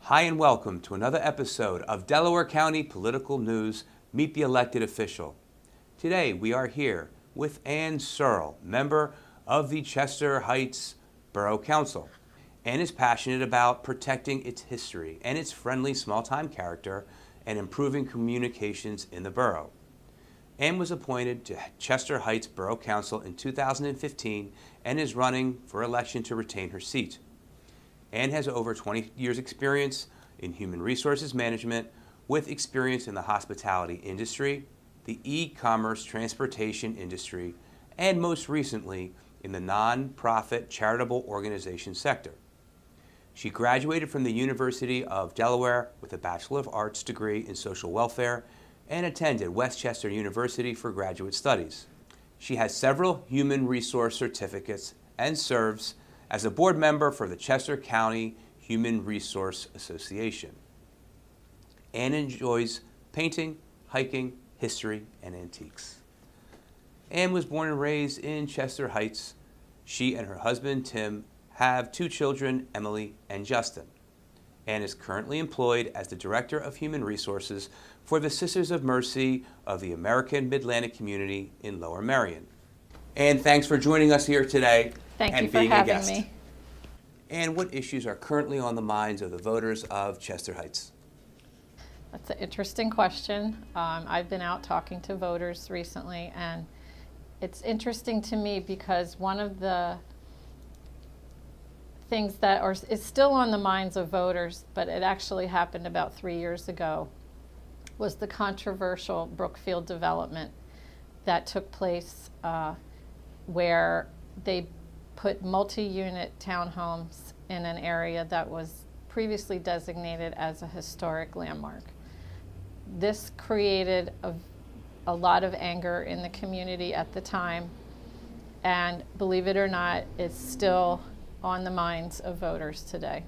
Hi and welcome to another episode of Delaware County Political News, Meet the Elected Official. Today we are here with Ann Searl, member of the Chester Heights Borough Council. Ann is passionate about protecting its history and its friendly small-time character and improving communications in the borough. Ann was appointed to Chester Heights Borough Council in 2015 and is running for election to retain her seat. Ann has over 20 years experience in human resources management with experience in the hospitality industry, the e-commerce transportation industry, and most recently in the non-profit charitable organization sector. She graduated from the University of Delaware with a Bachelor of Arts degree in social welfare and attended Westchester University for graduate studies. She has several human resource certificates and serves as a board member for the Chester County Human Resource Association. Ann enjoys painting, hiking, history, and antiques. Ann was born and raised in Chester Heights. She and her husband, Tim, have two children, Emily and Justin. Ann is currently employed as the Director of Human Resources for the Sisters of Mercy of the American Mid-Atlantic Community in Lower Merion. Ann, thanks for joining us here today. Thank you and for being a having guest. me. And what issues are currently on the minds of the voters of Chester Heights? That's an interesting question. I've been out talking to voters recently, and it's interesting to me because one of the things that is still on the minds of voters, but it actually happened about 3 years ago, was the controversial Brookfield development that took place where they put multi-unit townhomes in an area that was previously designated as a historic landmark. This created a lot of anger in the community at the time, and believe it or not, it's still on the minds of voters today.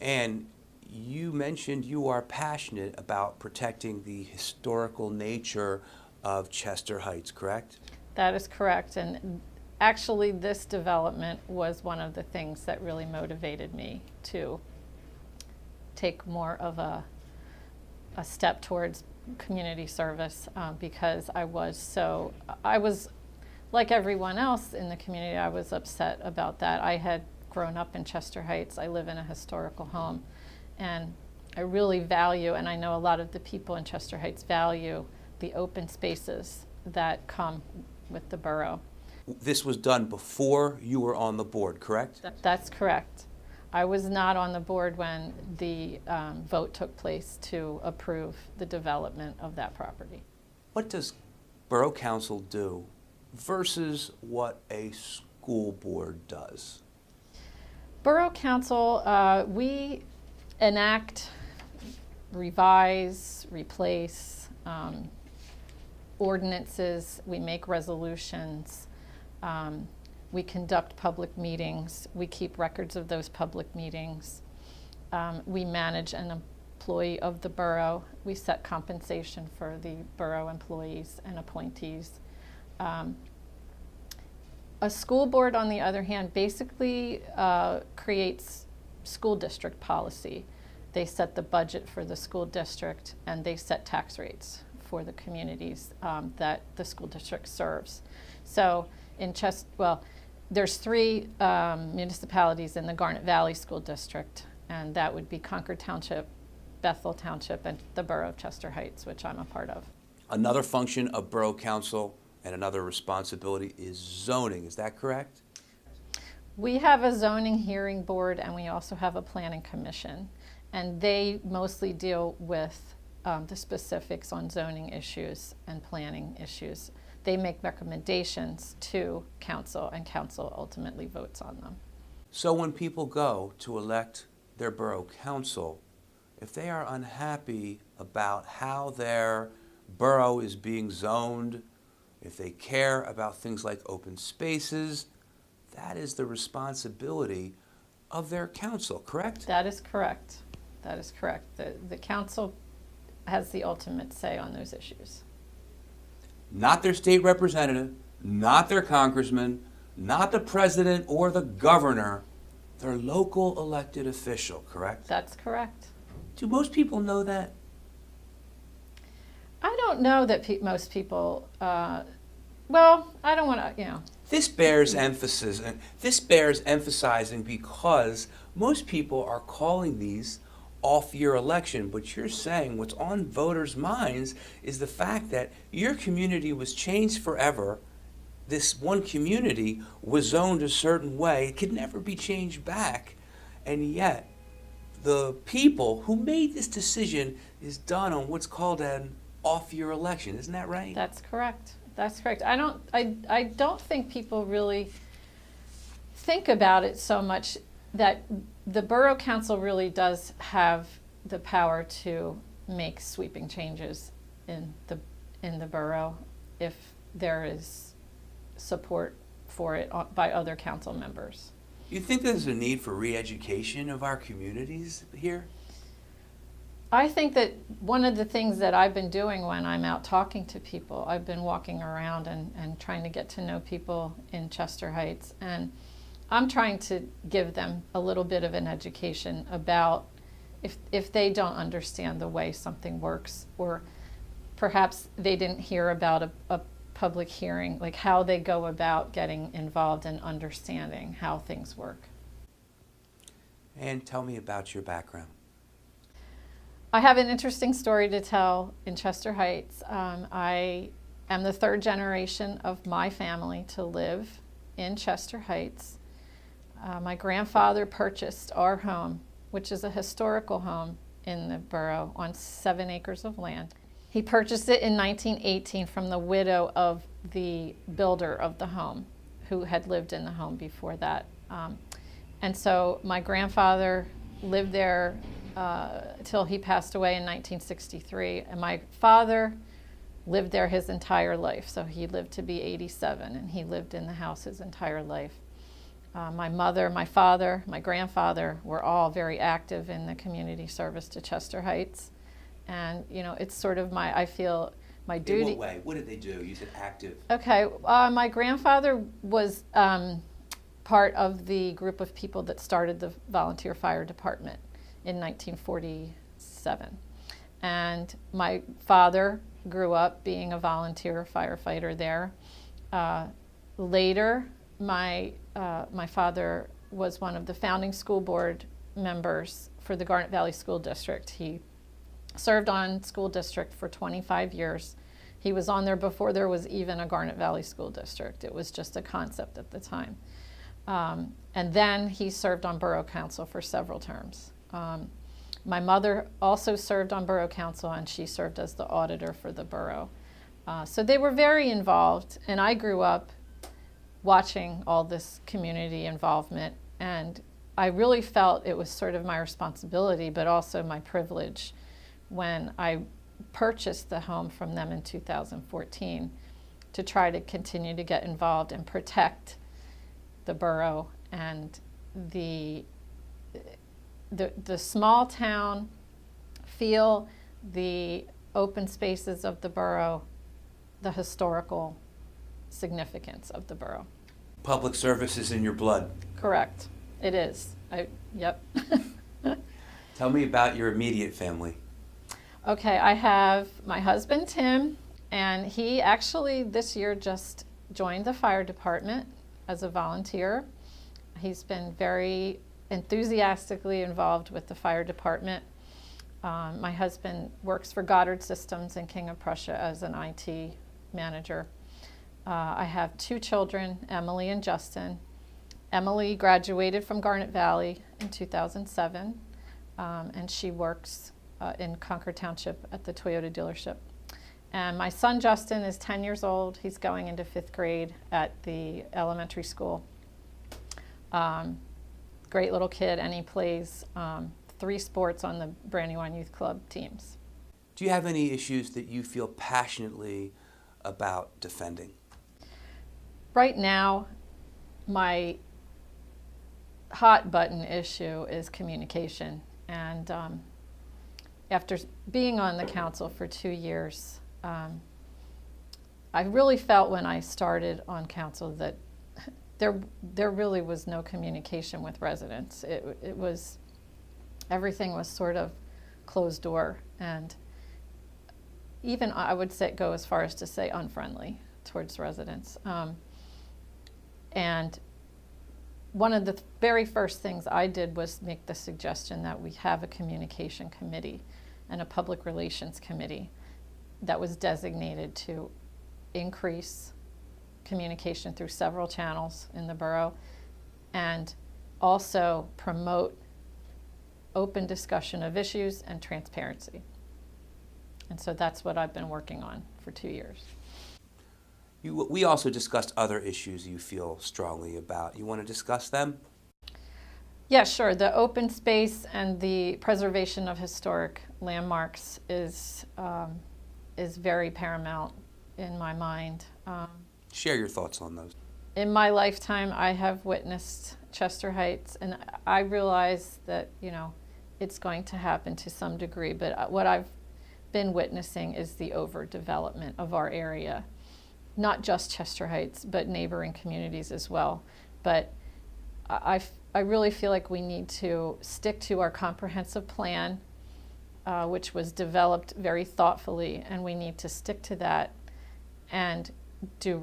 And you mentioned you are passionate about protecting the historical nature of Chester Heights, correct? That is correct, and actually this development was one of the things that really motivated me to take more of a step towards community service because I was like everyone else in the community. I was upset about that. I had grown up in Chester Heights. I live in a historical home, and I really value, and I know a lot of the people in Chester Heights value, the open spaces that come with the borough. This was done before you were on the board, correct? That's correct. I was not on the board when the vote took place to approve the development of that property. What does Borough Council do versus what a school board does? Borough Council, we enact, revise, replace ordinances, we make resolutions, we conduct public meetings, we keep records of those public meetings, we manage an employee of the borough, we set compensation for the borough employees and appointees. A school board, on the other hand, basically creates school district policy. They set the budget for the school district and they set tax rates for the communities that the school district serves. So in there's three municipalities in the Garnet Valley School District, and that would be Concord Township, Bethel Township, and the Borough of Chester Heights, which I'm a part of. Another function of Borough Council and another responsibility is zoning, is that correct? We have a zoning hearing board, and we also have a planning commission, and they mostly deal with the specifics on zoning issues and planning issues. They make recommendations to council, and council ultimately votes on them. So when people go to elect their borough council, if they are unhappy about how their borough is being zoned, if they care about things like open spaces, that is the responsibility of their council, correct? That is correct. That is correct. The council has the ultimate say on those issues. Not their state representative, not their congressman, not the president or the governor, their local elected official, correct? That's correct. Do most people know that? I don't know that most people, well, I don't want to, This bears emphasis, and this bears emphasizing because most people are calling these off-year election, but you're saying what's on voters' minds is the fact that your community was changed forever. This one community was zoned a certain way. It could never be changed back, and yet the people who made this decision is done on what's called an off-year election. Isn't that right? That's correct. That's correct. I don't think people really think about it so much that the Borough Council really does have the power to make sweeping changes in the borough if there is support for it by other council members. You think there's a need for re-education of our communities here? I think that one of the things that I've been doing when I'm out talking to people, I've been walking around and trying to get to know people in Chester Heights, and I'm trying to give them a little bit of an education about if they don't understand the way something works, or perhaps they didn't hear about a public hearing, like how they go about getting involved and understanding how things work. And tell me about your background. I have an interesting story to tell in Chester Heights. I am the third generation of my family to live in Chester Heights. My grandfather purchased our home, which is a historical home in the borough, on 7 acres of land. He purchased it in 1918 from the widow of the builder of the home, who had lived in the home before that. And so my grandfather lived there till he passed away in 1963. And my father lived there his entire life. So he lived to be 87, and he lived in the house his entire life. My mother, my father, my grandfather were all very active in the community service to Chester Heights. And, it's sort of I feel my duty. In what way? What did they do? You said active. Okay. My grandfather was part of the group of people that started the volunteer fire department in 1947. And my father grew up being a volunteer firefighter there. Later, my father was one of the founding school board members for the Garnet Valley School District. He served on school district for 25 years. He was on there before there was even a Garnet Valley School District. It was just a concept at the time. And then he served on Borough Council for several terms. My mother also served on Borough Council, and she served as the auditor for the borough. So they were very involved, and I grew up watching all this community involvement, and I really felt it was sort of my responsibility, but also my privilege when I purchased the home from them in 2014 to try to continue to get involved and protect the borough and the small town feel, the open spaces of the borough, the historical significance of the borough. Public service is in your blood. Correct. It is. Yep. Tell me about your immediate family. Okay, I have my husband, Tim, and he actually this year just joined the fire department as a volunteer. He's been very enthusiastically involved with the fire department. My husband works for Goddard Systems in King of Prussia as an IT manager. I have 2 children, Emily and Justin. Emily graduated from Garnet Valley in 2007, and she works in Concord Township at the Toyota dealership. And my son Justin is 10 years old. He's going into 5th grade at the elementary school. Great little kid, and he plays 3 sports on the Brandywine Youth Club teams. Do you have any issues that you feel passionately about defending? Right now, my hot button issue is communication. And after being on the council for 2 years, I really felt when I started on council that there really was no communication with residents. It was, everything was sort of closed door, and even I would go as far as to say unfriendly towards residents. And one of the very first things I did was make the suggestion that we have a communication committee and a public relations committee that was designated to increase communication through several channels in the borough and also promote open discussion of issues and transparency. And so that's what I've been working on for 2 years. We also discussed other issues you feel strongly about. You want to discuss them? Yeah, sure. The open space and the preservation of historic landmarks is very paramount in my mind. Share your thoughts on those. In my lifetime, I have witnessed Chester Heights, and I realize that, it's going to happen to some degree, but what I've been witnessing is the overdevelopment of our area. Not just Chester Heights, but neighboring communities as well. But I really feel like we need to stick to our comprehensive plan, which was developed very thoughtfully, and we need to stick to that and do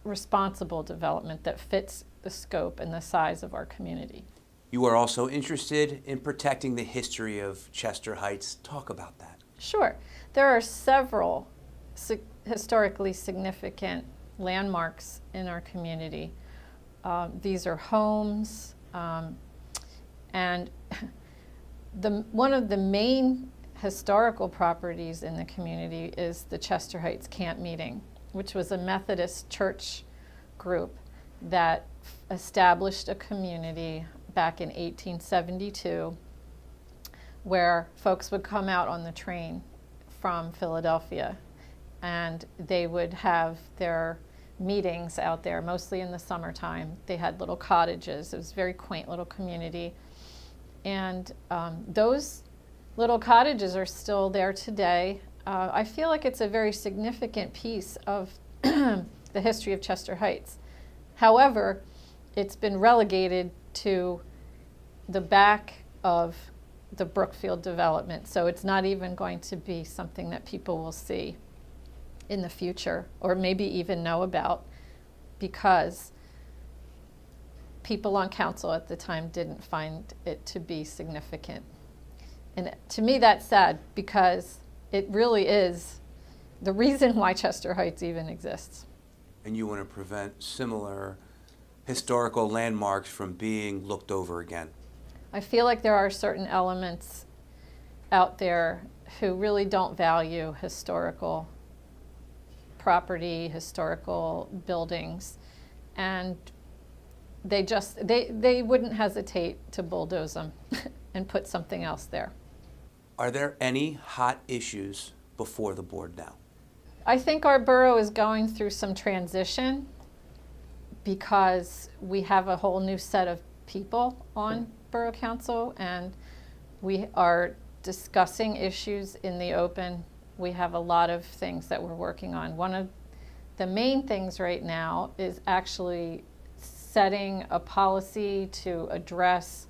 responsible development that fits the scope and the size of our community. You are also interested in protecting the history of Chester Heights. Talk about that. Sure. There are several historically significant landmarks in our community. These are homes, and one of the main historical properties in the community is the Chester Heights Camp Meeting, which was a Methodist church group that established a community back in 1872 where folks would come out on the train from Philadelphia, and they would have their meetings out there, mostly in the summertime. They had little cottages. It was a very quaint little community. And those little cottages are still there today. I feel like it's a very significant piece of the history of Chester Heights. However, it's been relegated to the back of the Brookfield development, so it's not even going to be something that people will see in the future, or maybe even know about, because people on council at the time didn't find it to be significant. And to me that's sad, because it really is the reason why Chester Heights even exists. And you want to prevent similar historical landmarks from being looked over again. I feel like there are certain elements out there who really don't value historical property, historical buildings, and they wouldn't hesitate to bulldoze them and put something else there. Are there any hot issues before the board now? I think our borough is going through some transition because we have a whole new set of people on Borough Council, and we are discussing issues in the open. We have a lot of things that we're working on. One of the main things right now is actually setting a policy to address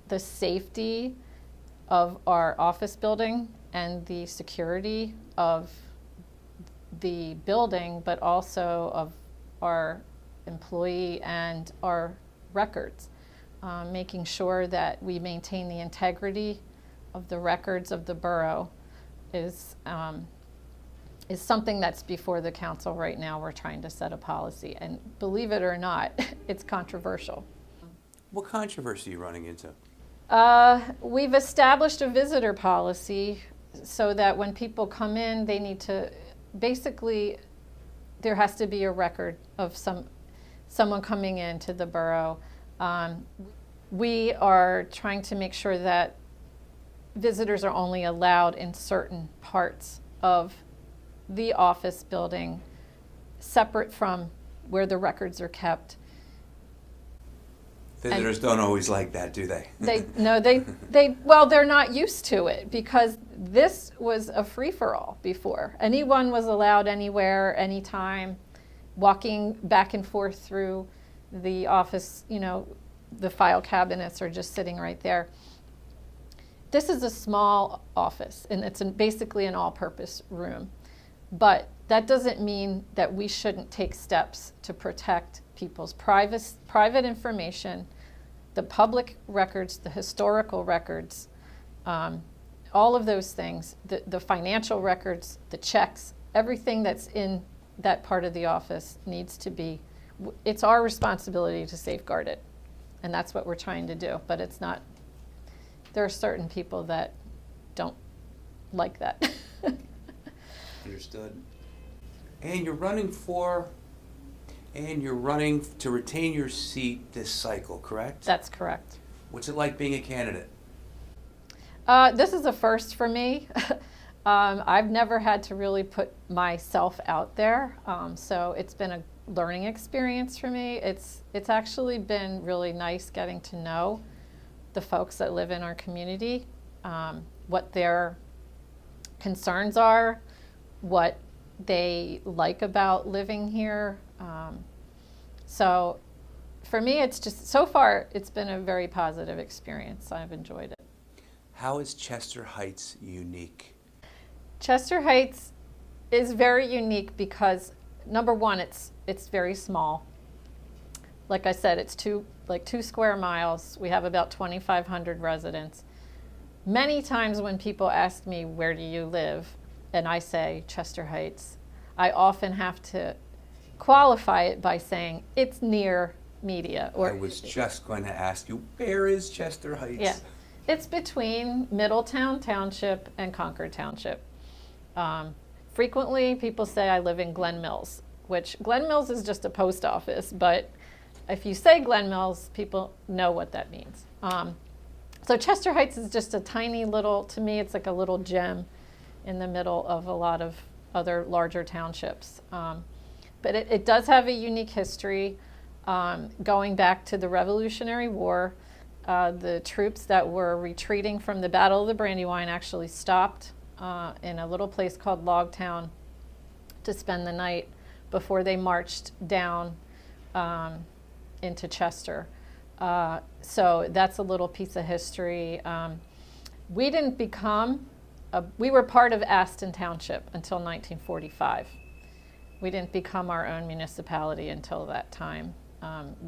the safety of our office building and the security of the building, but also of our employee and our records. Making sure that we maintain the integrity of the records of the borough is something that's before the council right now. We're trying to set a policy, and believe it or not, it's controversial. What controversy are you running into? We've established a visitor policy so that when people come in, they need to, basically, there has to be a record of someone coming into the borough. We are trying to make sure that visitors are only allowed in certain parts of the office building, separate from where the records are kept. Visitors don't always like that, do they? Well, they're not used to it, because this was a free-for-all before. Anyone was allowed anywhere, anytime, walking back and forth through the office, the file cabinets are just sitting right there. This is a small office, and it's basically an all-purpose room. But that doesn't mean that we shouldn't take steps to protect people's private information, the public records, the historical records, all of those things, the financial records, the checks, everything that's in that part of the office needs to be, it's our responsibility to safeguard it. And that's what we're trying to do. But it's not, there are certain people that don't like that. Understood. And you're running to retain your seat this cycle, correct? That's correct. What's it like being a candidate? This is a first for me. I've never had to really put myself out there, so it's been a learning experience for me. It's actually been really nice getting to know the folks that live in our community, what their concerns are, what they like about living here. So for me, it's just, so far, it's been a very positive experience. I've enjoyed it. How is Chester Heights unique? Chester Heights is very unique because, number one, it's very small. Like I said, it's 2 square miles. We have about 2,500 residents. Many times when people ask me, where do you live? And I say Chester Heights, I often have to qualify it by saying it's near Media. I was just going to ask you, where is Chester Heights? Yeah, it's between Middletown Township and Concord Township. Frequently people say I live in Glen Mills, which Glen Mills is just a post office, but if you say Glen Mills, people know what that means. So Chester Heights is just a tiny little, to me it's like a little gem in the middle of a lot of other larger townships. But it does have a unique history, going back to the Revolutionary War. The troops that were retreating from the Battle of the Brandywine actually stopped in a little place called Logtown to spend the night before they marched down into Chester. So that's a little piece of history. We didn't become, we were part of Aston Township until 1945. We didn't become our own municipality until that time.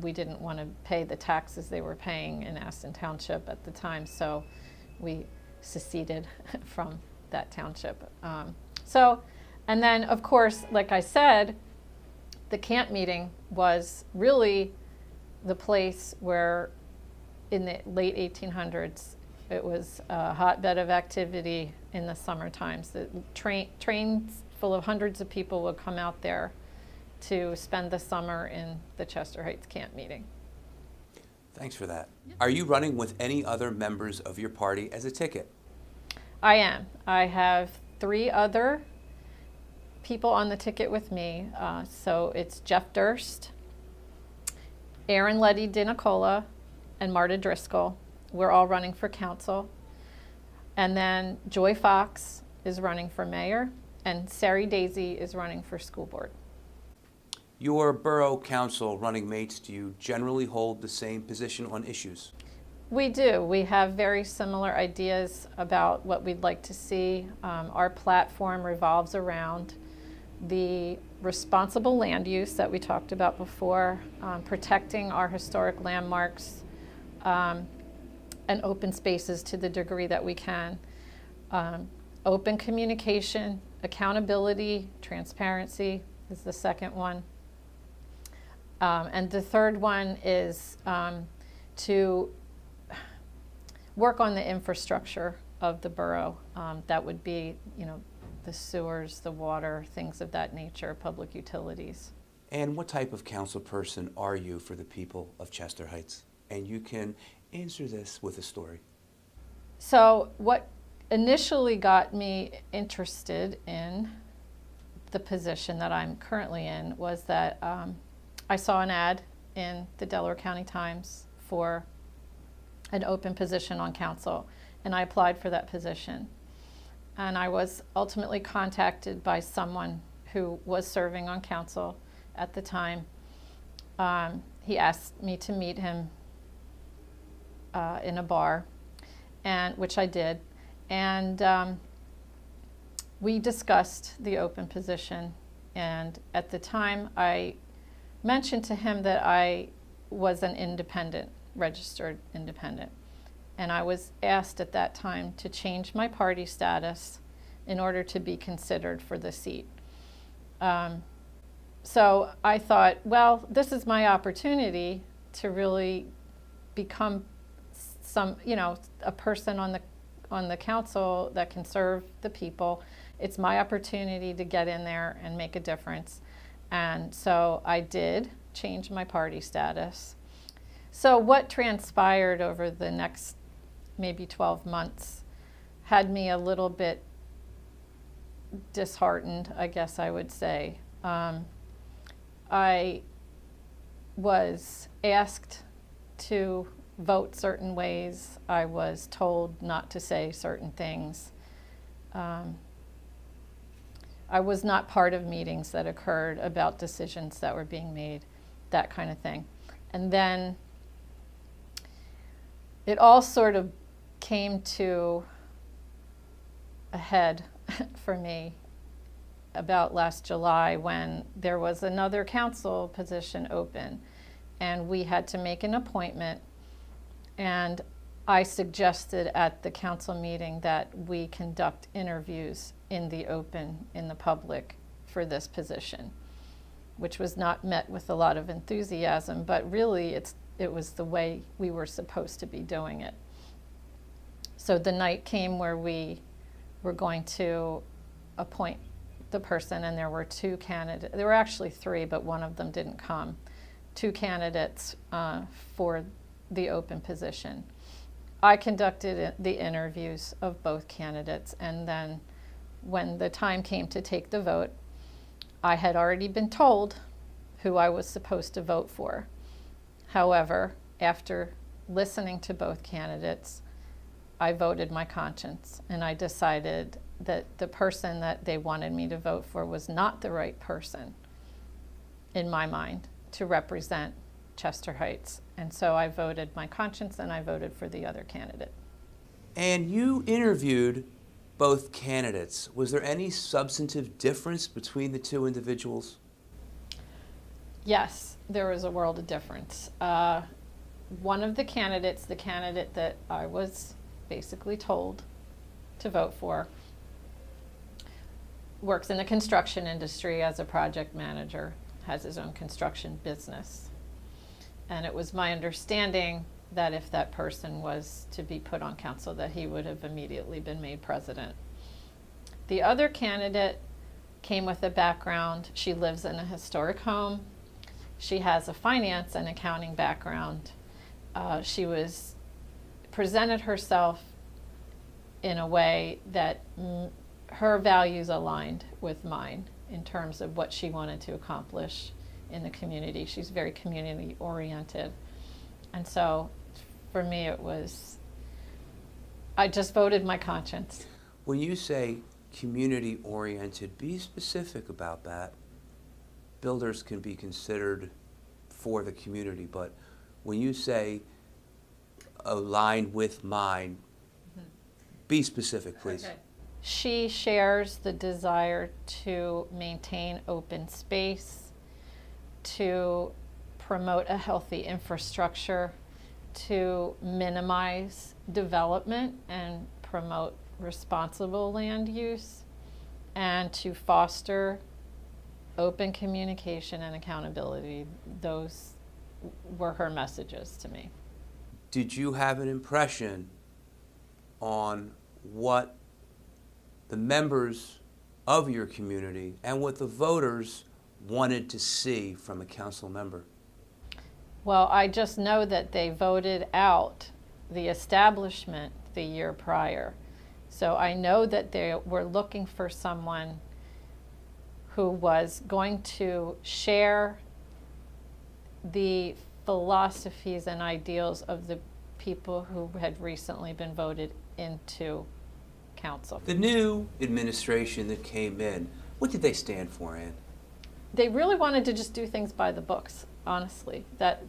We didn't want to pay the taxes they were paying in Aston Township at the time, so we seceded from that township. And then, of course, like I said, the camp meeting was really the place where, in the late 1800s, it was a hotbed of activity in the summer times. The trains full of hundreds of people would come out there to spend the summer in the Chester Heights camp meeting. Thanks for that. Are you running with any other members of your party as a ticket? I am. I have 3 other people on the ticket with me. So it's Jeff Durst, Aaron Letty DiNicola, and Marta Driscoll. We're all running for council. And then Joy Fox is running for mayor, and Sari Daisy is running for school board. Your borough council running mates, do you generally hold the same position on issues? We do. We have very similar ideas about what we'd like to see. Our platform revolves around the responsible land use that we talked about before, protecting our historic landmarks, and open spaces to the degree that we can. Open communication, accountability, transparency is the second one. And the third one is to work on the infrastructure of the borough. That would be, the sewers, the water, things of that nature, public utilities. And what type of council person are you for the people of Chester Heights? And you can answer this with a story. So what initially got me interested in the position that I'm currently in was that I saw an ad in the Delaware County Times for an open position on council, and I applied for that position. And I was ultimately contacted by someone who was serving on council at the time. He asked me to meet him in a bar, and which I did. And we discussed the open position. And at the time, I mentioned to him that I was an independent, registered independent. And I was asked at that time to change my party status in order to be considered for the seat. So I thought, well, this is my opportunity to really become a person on the council that can serve the people. It's my opportunity to get in there and make a difference. And so I did change my party status. So what transpired over the next maybe 12 months had me a little bit disheartened, I guess I would say. I was asked to vote certain ways. I was told not to say certain things. I was not part of meetings that occurred about decisions that were being made, that kind of thing. And then it all sort of came to a head for me about last July when there was another council position open and we had to make an appointment, and I suggested at the council meeting that we conduct interviews in the open, in the public, for this position, which was not met with a lot of enthusiasm, but really it was the way we were supposed to be doing it. So the night came where we were going to appoint the person, and there were two candidates. There were actually three, but one of them didn't come. Two candidates for the open position. I conducted the interviews of both candidates, and then when the time came to take the vote, I had already been told who I was supposed to vote for. However, after listening to both candidates, I voted my conscience, and I decided that the person that they wanted me to vote for was not the right person, in my mind, to represent Chester Heights. And so I voted my conscience, and I voted for the other candidate. And you interviewed both candidates. Was there any substantive difference between the two individuals? Yes, there was a world of difference. One of the candidates, the candidate that I was basically told to vote for, works in the construction industry as a project manager, has his own construction business. And it was my understanding that if that person was to be put on council, that he would have immediately been made president. The other candidate came with a background. She lives in a historic home. She has a finance and accounting background. She presented herself in a way that her values aligned with mine in terms of what she wanted to accomplish in the community. She's very community oriented. And so for me I just voted my conscience. When you say community oriented, be specific about that. Builders can be considered for the community, but when you say aligned with mine, be specific, please. Okay. She shares the desire to maintain open space, to promote a healthy infrastructure, to minimize development and promote responsible land use, and to foster open communication and accountability. Those were her messages to me. Did you have an impression on what the members of your community and what the voters wanted to see from a council member? Well, I just know that they voted out the establishment the year prior. So I know that they were looking for someone who was going to share the philosophies and ideals of the people who had recently been voted into council. The new administration that came in, what did they stand for, Ann? They really wanted to just do things by the books, honestly. That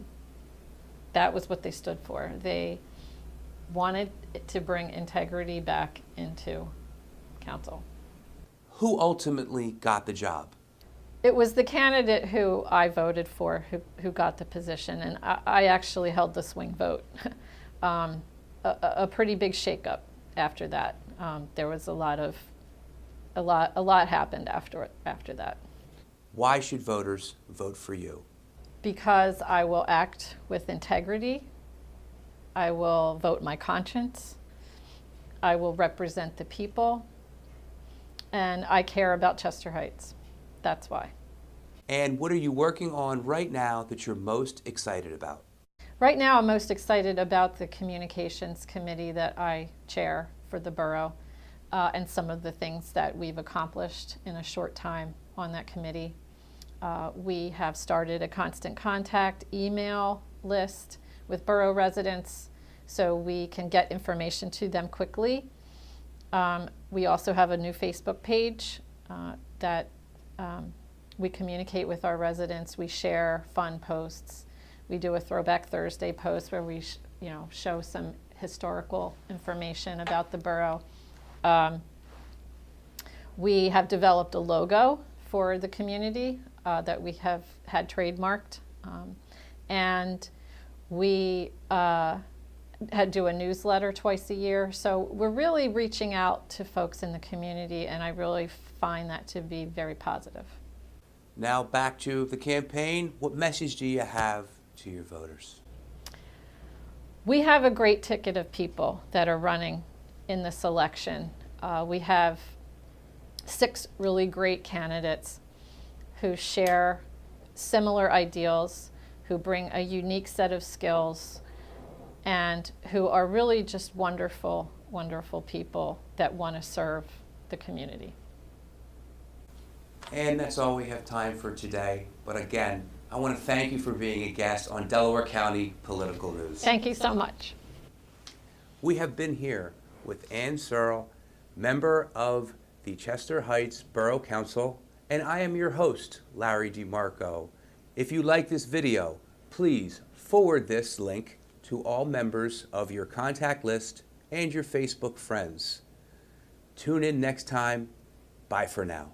was what they stood for. They wanted to bring integrity back into council. Who ultimately got the job? It was the candidate who I voted for who got the position, and I actually held the swing vote. A pretty big shakeup after that. There was a lot happened after that. Why should voters vote for you? Because I will act with integrity. I will vote my conscience. I will represent the people. And I care about Chester Heights. That's why. And what are you working on right now that you're most excited about? Right now, I'm most excited about the communications committee that I chair for the borough, and some of the things that we've accomplished in a short time on that committee. We have started a constant contact email list with borough residents so we can get information to them quickly. We also have a new Facebook page that we communicate with our residents. We share fun posts. We do a Throwback Thursday post where we show some historical information about the borough. We have developed a logo for the community that we have had trademarked, and we do a newsletter twice a year. So we're really reaching out to folks in the community, and I really find that to be very positive. Now back to the campaign. What message do you have to your voters? We have a great ticket of people that are running in this election. We have 6 really great candidates who share similar ideals, who bring a unique set of skills, and who are really just wonderful, wonderful people that want to serve the community. And that's all we have time for today. But again, I want to thank you for being a guest on Delaware County Political News. Thank you so much. We have been here with Ann Searl, member of the Chester Heights Borough Council, and I am your host, Larry DeMarco. If you like this video, please forward this link to all members of your contact list and your Facebook friends. Tune in next time. Bye for now.